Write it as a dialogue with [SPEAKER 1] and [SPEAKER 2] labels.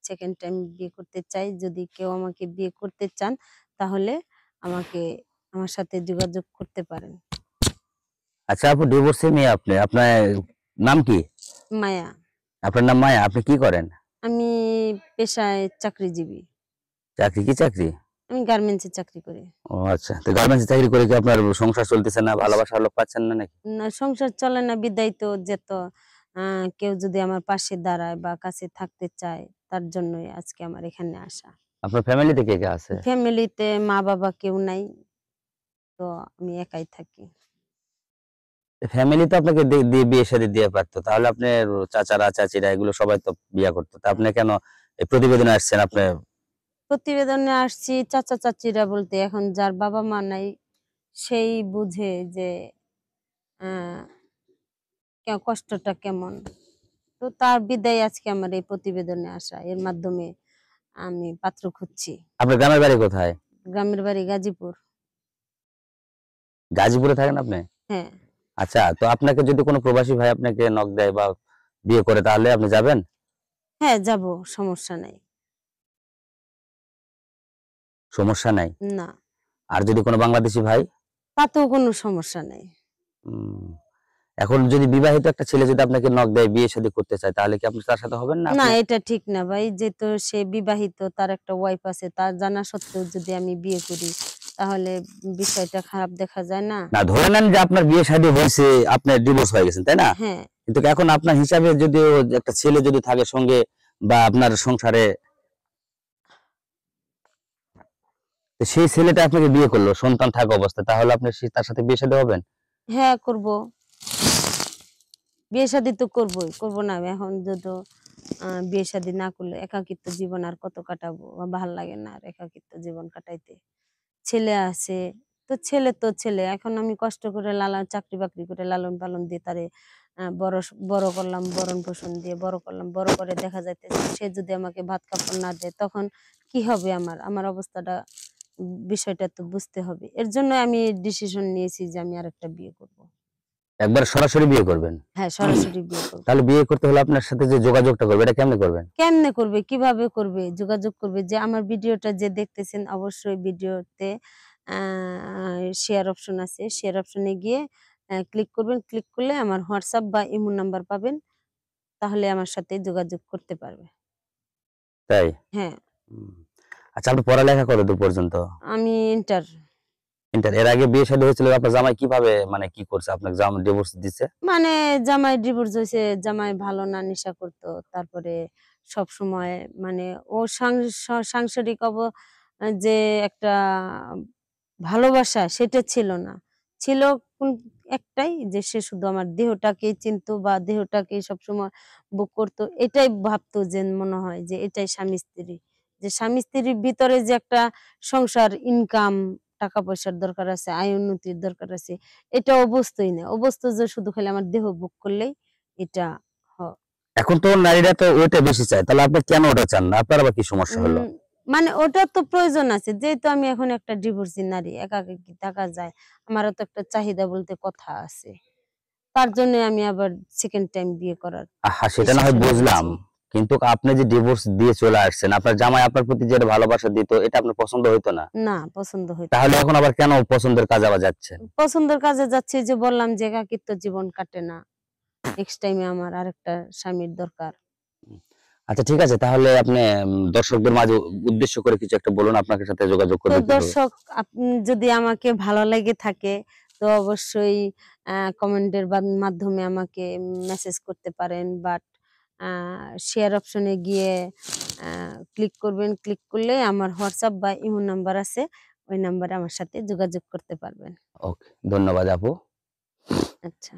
[SPEAKER 1] Second time বিয়ে করতে চাই। যদি কেউ আমাকে বিয়ে করতে চান তাহলে আমাকে আমার সাথে যোগাযোগ করতে পারেন।
[SPEAKER 2] আচ্ছা আপু, ডিভোর্সি মেয়ে আপনি, আপনার নাম কি?
[SPEAKER 1] মায়া।
[SPEAKER 2] আপনার নাম মায়া। আপনি কি করেন?
[SPEAKER 1] আমি পেশায় চাকরিজীবী।
[SPEAKER 2] চাকরি কি চাকরি?
[SPEAKER 1] আমি গার্মেন্টসে চাকরি করি।
[SPEAKER 2] ও আচ্ছা, তো গার্মেন্টসে চাকরি করে কি আপনার সংসার চলতেছে না? ভালোবাসার লোক পাচ্ছেন না নাকি?
[SPEAKER 1] না, সংসার চলে না বিধায় তো যেত কেউ যদি আমার পাশে দাঁড়ায় বা কাছে থাকতে চায় তার জন্যই আজকে আমার এখানে আসা।
[SPEAKER 2] আপনার ফ্যামিলিতে কে কে আছে?
[SPEAKER 1] ফ্যামিলিতে মা-বাবা কেউ নাই। তো আমি একাই থাকি।
[SPEAKER 2] ফ্যামিলি তো আপনাকে দিয়ে বিয়ে শাদী দিয়ে পারতো, তাহলে আপনার চাচারা চাচিরা এগুলো সবাই তো বিয়ে করতো, তা আপনি কেন এই প্রতিবেদনে আসছেন? আপনি
[SPEAKER 1] প্রতিবেদনে আসছি চাচা-চাচীরা বলতে এখন যার বাবা-মা নাই সেই বুঝে যে আ কষ্টটা কেমন। তো তার বিদায় আজকে আমার এই প্রতিবেদনে আসা। এর মাধ্যমে আমি পাত্র খুঁজছি।
[SPEAKER 2] আপনার গ্রামের বাড়ি কোথায়?
[SPEAKER 1] গ্রামের বাড়ি গাজীপুর।
[SPEAKER 2] গাজীপুরে থাকেন আপনি?
[SPEAKER 1] হ্যাঁ,
[SPEAKER 2] আচ্ছা, তো আপনাকে যদি কোনো প্রবাসী ভাই আপনাকে নক দেয় বা বিয়ে করে, তাহলে আপনি যাবেন?
[SPEAKER 1] হ্যাঁ যাবো, সমস্যা নাই।
[SPEAKER 2] সমস্যা নাই।
[SPEAKER 1] না,
[SPEAKER 2] আর যদি কোনো বাংলাদেশী ভাই?
[SPEAKER 1] তাতেও কোনো সমস্যা নাই।
[SPEAKER 2] উম, এখন যদি বিবাহিত একটা ছেলে যদি আপনাকে নক দেয়, বিয়ে শাদী করতে চায়, তাহলে কি আপনি তার সাথে হবেন না?
[SPEAKER 1] না,
[SPEAKER 2] আপনি
[SPEAKER 1] এটা ঠিক না ভাই। যেহেতু সে বিবাহিত, তার একটা ওয়াইফ আছে, তার জানা সত্ত্বেও যদি আমি বিয়ে করি, তাহলে বিষয়টা খারাপ দেখা যায় না?
[SPEAKER 2] না, ধরে নেন যে আপনার বিয়ে শাদী হয়েছে, আপনার ডিভোর্স হয়ে গেছেন, তাই না?
[SPEAKER 1] হ্যাঁ,
[SPEAKER 2] কিন্তু এখন আপনার হিসাবে যদি একটা ছেলে যদি থাকে সঙ্গে বা আপনার সংসারে, তো সেই ছেলেটা আপনাকে বিয়ে করলো সন্তান থাকা অবস্থায়, তাহলে আপনি তার সাথে বিয়ে শাদী হবেন?
[SPEAKER 1] হ্যাঁ করব। বিয়ে শাদী তো করবই। করব না এখন যদি বিয়ে শাদী না করলে একাকিত্ব জীবন আর কত কাটাবো? ভাল লাগে না আর একাকিত্ব জীবন কাটাইতে। ছেলে আছে, তো ছেলে তো ছেলে। এখন আমি কষ্ট করে চাকরি-বাকরি করে লালন-পালন দিয়ে তারে বড় করলাম, ভরণ-পোষণ দিয়ে বড় করলাম। বড় করে দেখা যাইতেছে সে যদি আমাকে ভাত কাপড় না দেয় তখন কি হবে আমার? আমার অবস্থাটা বিষয়টা তো বুঝতে হবে। এর জন্য আমি ডিসিশন নিয়েছি যে আমি আরেকটা বিয়ে করব।
[SPEAKER 2] একবার সরাসরি বিয়ে করবেন?
[SPEAKER 1] হ্যাঁ, সরাসরি বিয়ে করব।
[SPEAKER 2] তাহলে বিয়ে করতে হলে আপনার সাথে যে যোগাযোগটা করবে, এটা কেমনে করবেন?
[SPEAKER 1] কেমনে করবে? কিভাবে করবে? যোগাযোগ করবে যে আমার ভিডিওটা যে দেখতেছেন অবশ্যই ভিডিওতে আ শেয়ার অপশন আছে। শেয়ার অপশনে গিয়ে ক্লিক করবেন। ক্লিক করলে আমার WhatsApp বা ইমো নাম্বার পাবেন। তাহলে আমার সাথে যোগাযোগ করতে পারবে।
[SPEAKER 2] তাই?
[SPEAKER 1] হ্যাঁ,
[SPEAKER 2] হুম। আচ্ছা, আপনি পড়ালেখা কতদূর পর্যন্ত?
[SPEAKER 1] আমি ইন্টার।
[SPEAKER 2] ইন্টার। এর আগে বিয়ে শাদী হয়েছিল, আপনার জামাই কিভাবে মানে কি করছে? আপনাকে ডিভোর্স দিছে?
[SPEAKER 1] মানে জামাই ডিভোর্স হইছে, জামাই ভালো না, নেশা করতো। তারপরে সবসময় মানে ও সাংসারিক যে একটা ভালোবাসা সেটা ছিল না। ছিল কোন একটাই যে সে শুধু আমার দেহটাকেই চিনতো বা দেহটাকেই সবসময় বুক করতো। এটাই ভাবতো যে মনে হয় যে এটাই স্বামী-স্ত্রী। যে স্বামী-স্ত্রীর ভিতরে যে একটা সংসার, ইনকাম, টাকা-পয়সার দরকার আছে, আয় উন্নতির দরকার আছে, এটা ও বুঝতই না। ও বুঝতো যে শুধু খালি আমার দেহ বুক করলেই এটা হ
[SPEAKER 2] এখন তো নারীরা তো ওইটা বেশি চায়। তাহলে আপনি কেন ওটা চান না? আপনার আবার কি সমস্যা হলো?
[SPEAKER 1] উম মানে ওটার তো প্রয়োজন আছে। যেহেতু আমি এখন একটা ডিভোর্সি নারী, একাকী থাকা যায়। আমারও তো একটা চাহিদা বলতে কথা আছে। তার জন্য আমি আবার সেকেন্ড টাইম বিয়ে করার
[SPEAKER 2] সেটা না হয়
[SPEAKER 1] ডিসিশন
[SPEAKER 2] বুঝলাম।
[SPEAKER 1] নিয়েছি।
[SPEAKER 2] কিন্তু আপনি যে ডিভোর্স দিয়ে চলে আসছেন, আপনার জামাই আপনার প্রতি যে ভালোবাসা দিত, এটা আপনার পছন্দ হইতো না?
[SPEAKER 1] না, পছন্দ হইতো
[SPEAKER 2] তাহলে
[SPEAKER 1] না।
[SPEAKER 2] এখন আবার কেন পছন্দের কাজে আবার যাচ্ছেন?
[SPEAKER 1] পছন্দের কাজে যাচ্ছি যে বললাম যে একাকিত্ব জীবন কাটে না। নেক্সট টাইমে আমার আরেকটা স্বামীর দরকার।
[SPEAKER 2] আচ্ছা ঠিক আছে, তাহলে আপনি দর্শকদের মাঝে উদ্দেশ্য করে কিছু একটা বলুন, আপনার সাথে যোগাযোগ
[SPEAKER 1] তো
[SPEAKER 2] করবে কিভাবে?
[SPEAKER 1] দর্শক যদি আমাকে ভালো লেগে থাকে তো অবশ্যই কমেন্টের মাধ্যমে আমাকে মেসেজ করতে পারেন বাট শেয়ার অপশনে গিয়ে ক্লিক করবেন। ক্লিক করলে আমার হোয়াটসঅ্যাপ বা ইমো নাম্বার আছে। ওই নাম্বারে আমার সাথে যোগাযোগ করতে পারবেন।
[SPEAKER 2] ওকে, ধন্যবাদ আপু।
[SPEAKER 1] আচ্ছা।